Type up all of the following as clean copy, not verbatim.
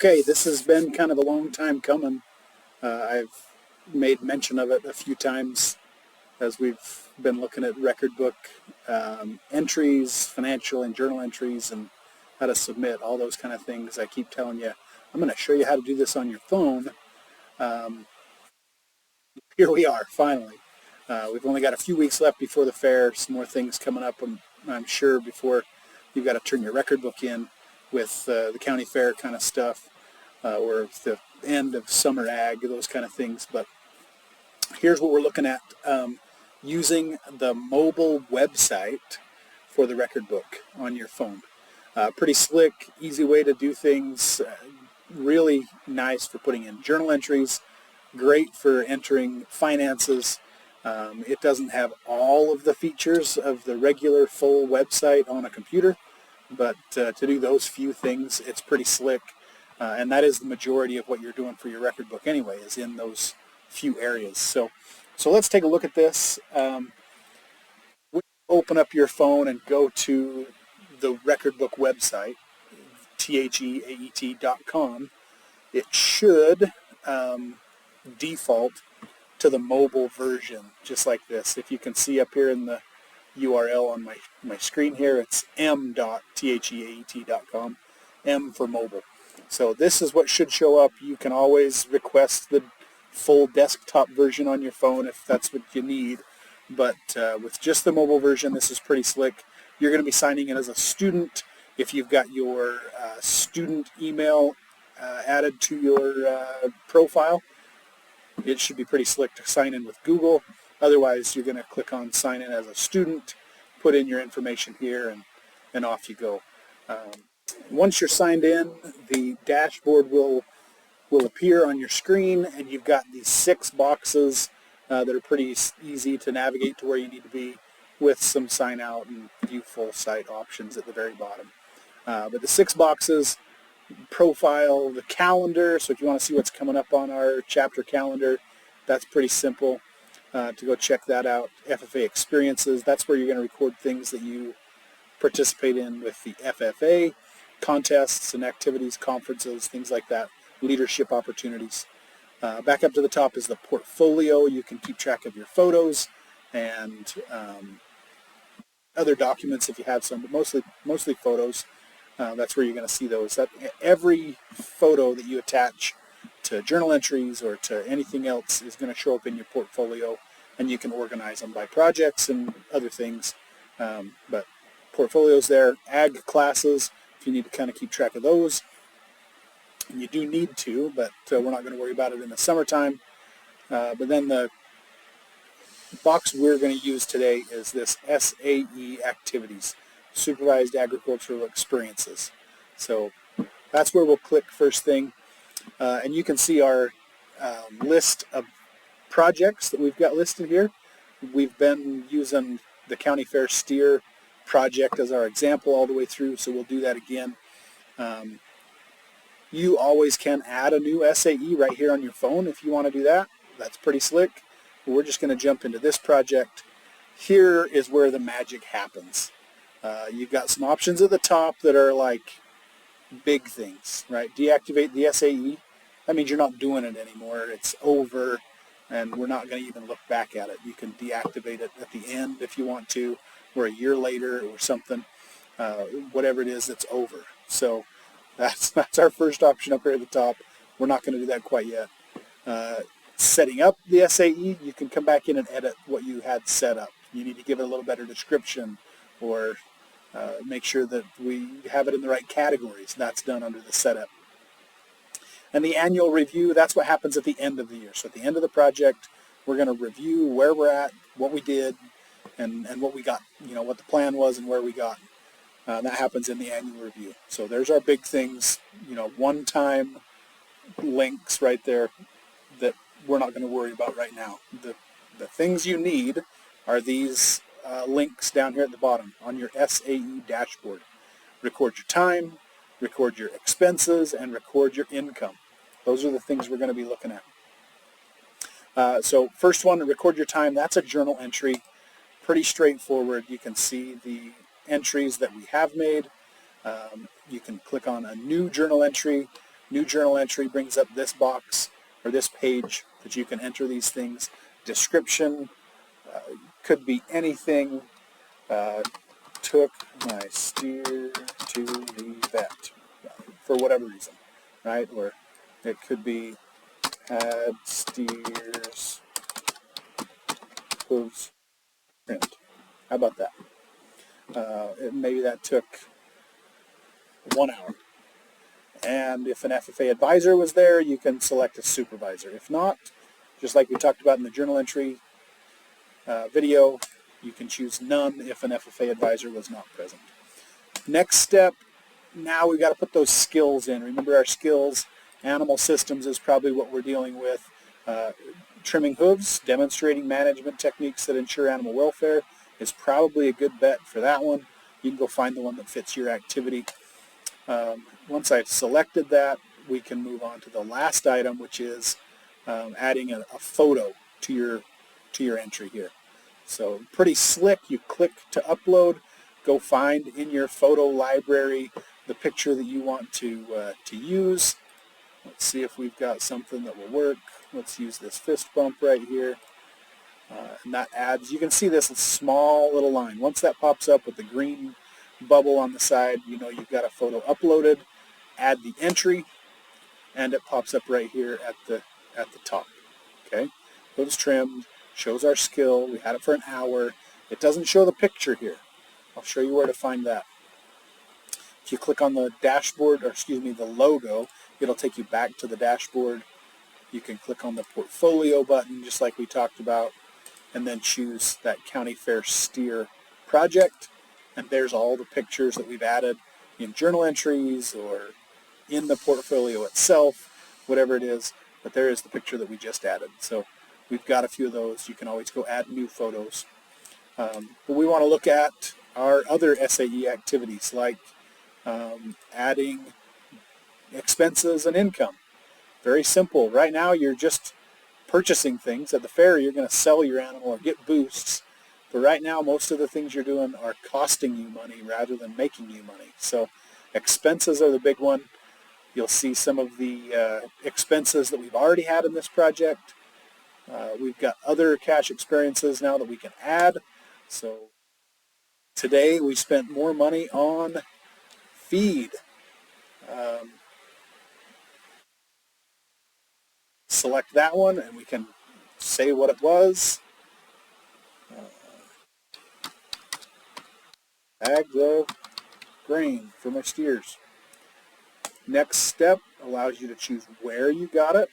Okay, this has been kind of a long time coming. I've made mention of it a few times as we've been looking at record book entries, financial and journal entries, and how to submit, all those kind of things. I keep telling you, I'm going to show you how to do this on your phone. Here we are, finally. We've only got a few weeks left before the fair, some more things coming up, I'm sure, before you've got to turn your record book in with the county fair kind of stuff, or the end of summer ag, those kind of things. But here's what we're looking at, using the mobile website for the record book on your phone. Pretty slick, easy way to do things, really nice for putting in journal entries, great for entering finances. It doesn't have all of the features of the regular full website on a computer, but to do those few things, it's pretty slick. And that is the majority of what you're doing for your record book anyway, is in those few areas. So let's take a look at this. Open up your phone and go to the record book website, theaet.com. It should default to the mobile version, just like this. If you can see up here in the URL on my screen here, it's m.theaet.com, M for mobile. So this is what should show up. You can always request the full desktop version on your phone if that's what you need. But with just the mobile version, this is pretty slick. You're going to be signing in as a student. If you've got your student email added to your profile, it should be pretty slick to sign in with Google. Otherwise, you're going to click on sign in as a student, put in your information here, and off you go. Once you're signed in, the dashboard will appear on your screen, and you've got these 6 boxes that are pretty easy to navigate to where you need to be, with some sign out and view full site options at the very bottom. But the 6 boxes: profile, the calendar, so if you want to see what's coming up on our chapter calendar, that's pretty simple to go check that out. FFA experiences, that's where you're going to record things that you participate in with the FFA, contests and activities, conferences, things like that, leadership opportunities. Back up to the top is the portfolio. You can keep track of your photos and other documents if you have some, but mostly photos. That's where you're going to see those. Every photo that you attach to journal entries or to anything else is going to show up in your portfolio, and you can organize them by projects and other things. But portfolios there. Ag classes, if you need to kind of keep track of those. And you do need to, but we're not going to worry about it in the summertime. But then the box we're going to use today is this SAE activities, Supervised Agricultural Experiences. So that's where we'll click first thing. And you can see our list of projects that we've got listed here. We've been using the County Fair Steer project as our example all the way through, so we'll do that again. You always can add a new SAE right here on your phone if you want to do that. That's pretty slick. But we're just going to jump into this project. Here is where the magic happens. You've got some options at the top that are like big things, right? Deactivate the SAE. That means you're not doing it anymore. It's over, and we're not going to even look back at it. You can deactivate it at the end if you want to, or a year later or something. Whatever it is, it's over. So that's our first option up here at the top. We're not going to do that quite yet. Setting up the SAE, you can come back in and edit what you had set up. You need to give it a little better description, or make sure that we have it in the right categories. That's done under the setup. And the annual review, that's what happens at the end of the year. So at the end of the project, we're going to review where we're at, what we did, and what we got, what the plan was and where we got. That happens in the annual review. So there's our big things, one-time links right there that we're not going to worry about right now. The things you need are these links down here at the bottom on your SAE dashboard. Record your time, record your expenses, and record your income. Those are the things we're going to be looking at. So first one, record your time. That's a journal entry. Pretty straightforward. You can see the entries that we have made. You can click on a new journal entry. New journal entry brings up this box or this page that you can enter these things. Description could be anything. Took my steer to the vet for whatever reason, right? Or it could be had steers hooves trimmed. How about that? Maybe that took 1 hour. And if an FFA advisor was there, you can select a supervisor. If not, just like we talked about in the journal entry video, you can choose none if an FFA advisor was not present. Next step, now we've got to put those skills in. Remember our skills, animal systems is probably what we're dealing with. Trimming hooves, demonstrating management techniques that ensure animal welfare is probably a good bet for that one. You can go find the one that fits your activity. Once I've selected that, we can move on to the last item, which is adding a photo to your entry here. So pretty slick. You click to upload, go find in your photo library the picture that you want to use. Let's see if we've got something that will work. Let's use this fist bump right here. And that adds, you can see this small little line. Once that pops up with the green bubble on the side, you know you've got a photo uploaded. Add the entry, and it pops up right here at the top. Okay, hooves trimmed, shows our skill. We had it for an hour. It doesn't show the picture here. I'll show you where to find that. If you click on the dashboard, or excuse me, the logo, it'll take you back to the dashboard. You can click on the portfolio button, just like we talked about, and then choose that County Fair Steer project. And there's all the pictures that we've added in journal entries or in the portfolio itself, whatever it is. But there is the picture that we just added. So we've got a few of those. You can always go add new photos. But we want to look at our other SAE activities, like adding expenses and income. Very simple. Right now you're just purchasing things. At the fair you're going to sell your animal or get boosts. But right now most of the things you're doing are costing you money rather than making you money. So expenses are the big one. You'll see some of the expenses that we've already had in this project. We've got other cash experiences now that we can add. So today we spent more money on feed. Select that one and we can say what it was. Bags of grain for my steers. Next step allows you to choose where you got it.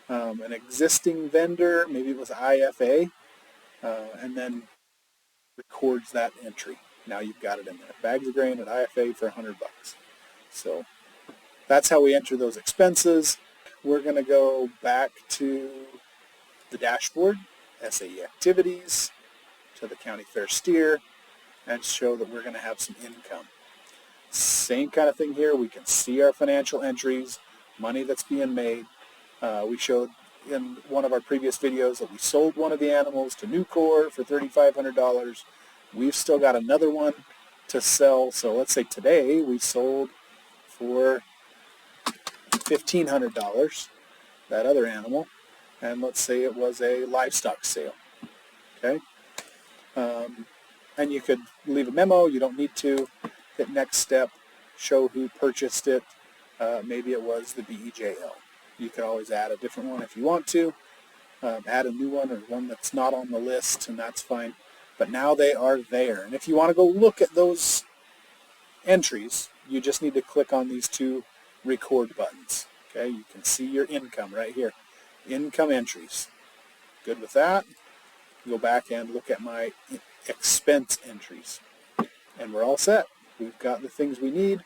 An existing vendor, maybe it was IFA, and then records that entry. Now you've got it in there. Bags of grain at IFA for $100. So that's how we enter those expenses. We're going to go back to the dashboard, SAE activities, to the County Fair Steer, and show that we're going to have some income. Same kind of thing here. We can see our financial entries, money that's being made. We showed in one of our previous videos that we sold one of the animals to Nucor for $3,500. We've still got another one to sell. So let's say today we sold for $1,500 that other animal, and let's say it was a livestock sale. Okay, and you could leave a memo. You don't need to. Hit next step, show who purchased it. Maybe it was the BEJL. You could always add a different one if you want to. Add a new one or one that's not on the list, and that's fine. But now they are there. And if you want to go look at those entries, you just need to click on these two record buttons. Okay, you can see your income right here. Income entries. Good with that. Go back and look at my expense entries. And we're all set. We've got the things we need,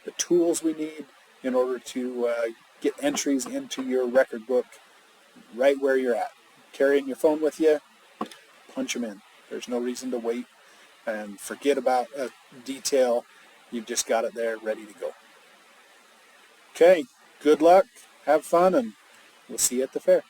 the tools we need in order to get entries into your record book right where you're at. Carrying your phone with you, punch them in. There's no reason to wait and forget about a detail. You've just got it there ready to go. Okay, good luck, have fun, and we'll see you at the fair.